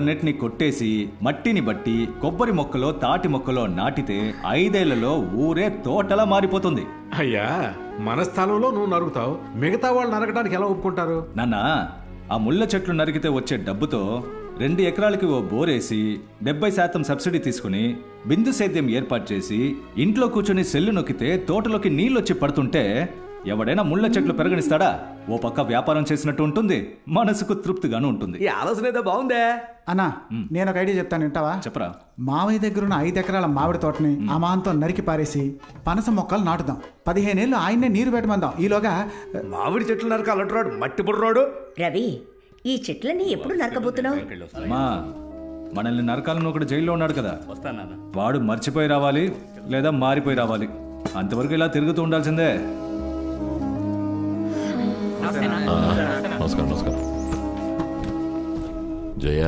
అన్నిటిని కొట్టేసి మట్టిని బట్టి కొబ్బరి మొక్కలో తాటి మొక్కలో నాటితే 5 ఏళ్లలో ఊరే తోటలా మారిపోతుంది. అయ్యా, మన స్థలంలో నువ్వు నరుగుతావు, మిగతా వాళ్ళు నరకడానికి ఎలా ఒప్పుకుంటారు? నాన్న, ఆ ముళ్ళ చెట్లు నరికితే వచ్చే డబ్బుతో 2 ఎకరాలకి ఓ బోరేసి 70% సబ్సిడీ తీసుకుని బిందు సేద్యం ఏర్పాటు చేసి ఇంట్లో కూర్చొని సెల్లు నొక్కితే తోటలోకి నీళ్ళొచ్చి పడుతుంటే ఎవడైనా ముళ్ళ చెట్లు పెరగనిస్తాడా? ఓ పక్క వ్యాపారం చేసినట్టు ఉంటుంది, మనసుకు తృప్తిగాను ఉంటుంది. ఈ ఆలోచన ఏదో బాగుందే అన్నా. నేను ఒక ఐడియా చెప్తాను, వింటావా? చెప్పరా. మావయ్య దగ్గరున్న 5 ఎకరాల మామిడి తోటని అమాంతో నరికి పారేసి పనస మొక్కలు నాటుదాం. 15 ఏళ్ళు ఆయన్నే నీరు పెట్టమందాం. ఈలోగా మామిడి చెట్లు నరక అల్లట్రాడు మట్టి బుర్రోడు. రవి, ఈ చెట్లన్నీ ఎప్పుడు నరకబోతున్నావు? మా మనల్ని నరకాలను ఒకటి జైల్లో ఉన్నాడు కదా, వాడు మర్చిపోయి రావాలి లేదా మారిపోయి రావాలి. అంతవరకు ఇలా తిరుగుతూ ఉండాల్సిందే. నమస్కారం. జయ,